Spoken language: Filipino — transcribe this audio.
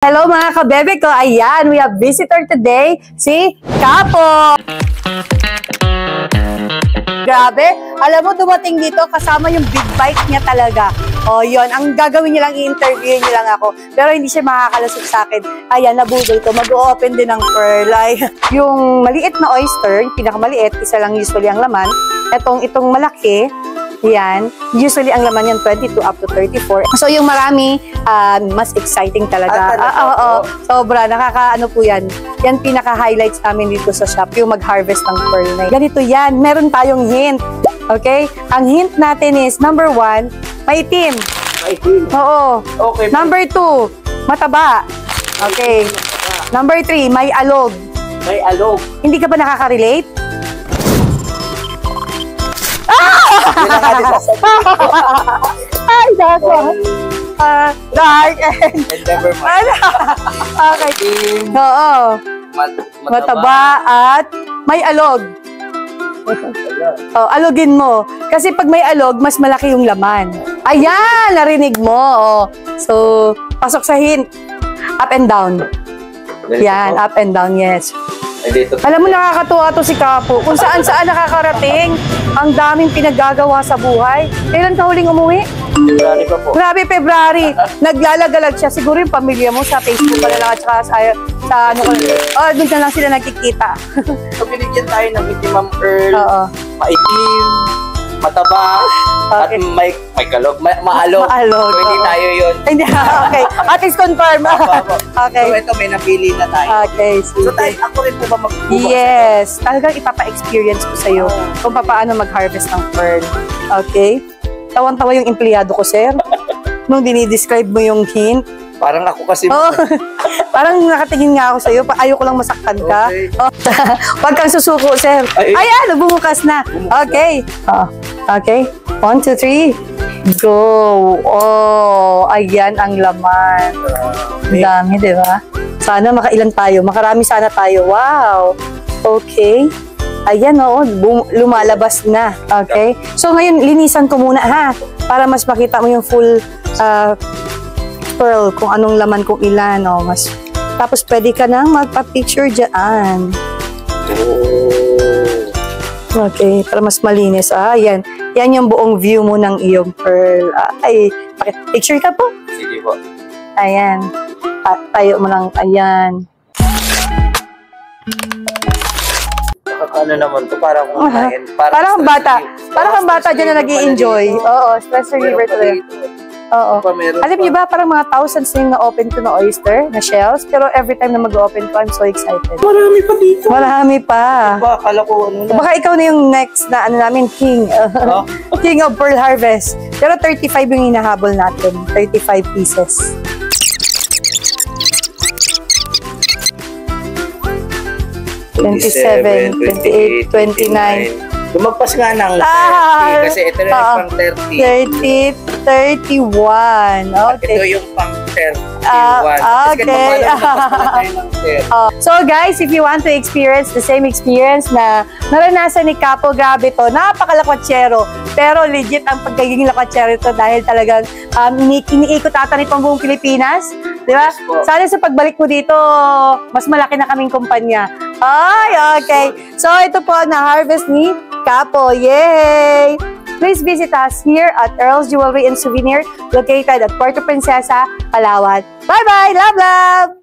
Hello mga kabebe ko, ayan, we have visitor today, si Capo. Grabe, alam mo dumating dito kasama yung big bike niya talaga. O yun, ang gagawin niya lang, i-interview niya lang ako. Pero hindi siya makakalusot sa akin. Ayan, nabudol ko, mag-o-open din ng pearl. Ay, yung maliit na oyster, yung pinakamaliit, isa lang usually ang laman. Itong malaki, yan, usually ang laman yan 22 up to 34. So yung marami, mas exciting talaga. Sobra, nakakaano po yan. Yan pinaka-highlights namin dito sa shop, yung mag-harvest ng pearl na yan. Ganito yan, meron tayong hint. Okay? Ang hint natin is, number 1, maitim. Maitim? Oo. Okay. Number 2, mataba. Okay. Number 3, may alog. May alog. Hindi ka ba nakaka-relate? Ay, dako. Dark and never mind. Okay. Oo. Mataba at may alog. Oh, alogin mo. Kasi pag may alog, mas malaki yung laman. Ayan, narinig mo. Oh. So, pasok sa hint. Up and down. Yan, up and down, yes. Alam mo, nakakatuwa to si Capo. Kung saan-saan nakakarating, ang daming pinaggagawa sa buhay. Kailan ka huling umuwi? February pa po. Grabe, February. Naglalagalag siya. Siguro yung pamilya mo sa Facebook pala lang at saka sa ano ko. Oh, doon na lang sila nagkikita. So, binigyan tayo ng minimum pearl, Oo. maitim, mataba, Okay. at may kalog, maalog. Maalog, So, hindi oo. tayo yun. Hindi, okay. At least confirm. Okay. So, ito, may napili na tayo. Okay, sige. So, tayo, ako rin po ba magbubukas? Yes. Talagang ipapa-experience ko sa'yo kung paano mag-harvest ng pearl. Okay? Tawan-tawa yung empleyado ko, sir. Nung dinidescribe mo yung hint. Parang ako kasi. Oh, parang nakatingin nga ako sa'yo. Ayoko lang masaktan ka. Okay. Oh, wag kang susuko, sir. Ayan, bumukas na. Okay. Oh, okay. 1, 2, 3. Go. Oh, ayan ang laman. Ang dami, di ba? Sana makailan tayo. Makarami sana tayo. Wow. Okay. Ayan, oo. Lumalabas na. Okay. So, ngayon, linisan ko muna, ha? Para mas makita mo yung full pearl, kung anong laman, kung ilan. Oh, mas. Tapos, pwede ka nang magpa-picture dyan. Okay. Para mas malinis. Ayan. Yan yung buong view mo ng iyong pearl. Ay, picture ka po. Sige po. Ayan. Tayo mo lang. Ayan. Ano naman to, parang kumain. Parang kang bata. Parang kang bata dyan na nag-i-enjoy. Oo, stress reliever to rin. Oo. Alam niyo ba, parang mga thousands na yung na-open ko na oyster, na shells, pero every time na mag-open ko, I'm so excited. Marami pa dito. Marami pa. Akala ko ano na. Baka ikaw na yung next na ano namin, king. King of Pearl Harvest. Pero 35 yung hinahabol natin. 35 pieces. $27, $28, $29. Lumagpas nga ng 30 kasi ito na yung pang 30. 30, 31. Okay. Ito yung pang 31. Okay. So guys, if you want to experience the same experience na naranasan ni Capo, grabe to, napakalakwatsyero. Pero legit ang pagkaging lakwatsyero ito dahil talagang iniikot ata nitong buong Pilipinas. Di ba? Sana sa pagbalik mo dito, mas malaki na kaming kumpanya. Ay, okay. So ito po na-harvest ni Capo. Yay! Please visit us here at Earl's Jewelry and Souvenir located at Puerto Princesa, Palawan. Bye-bye! Love, love!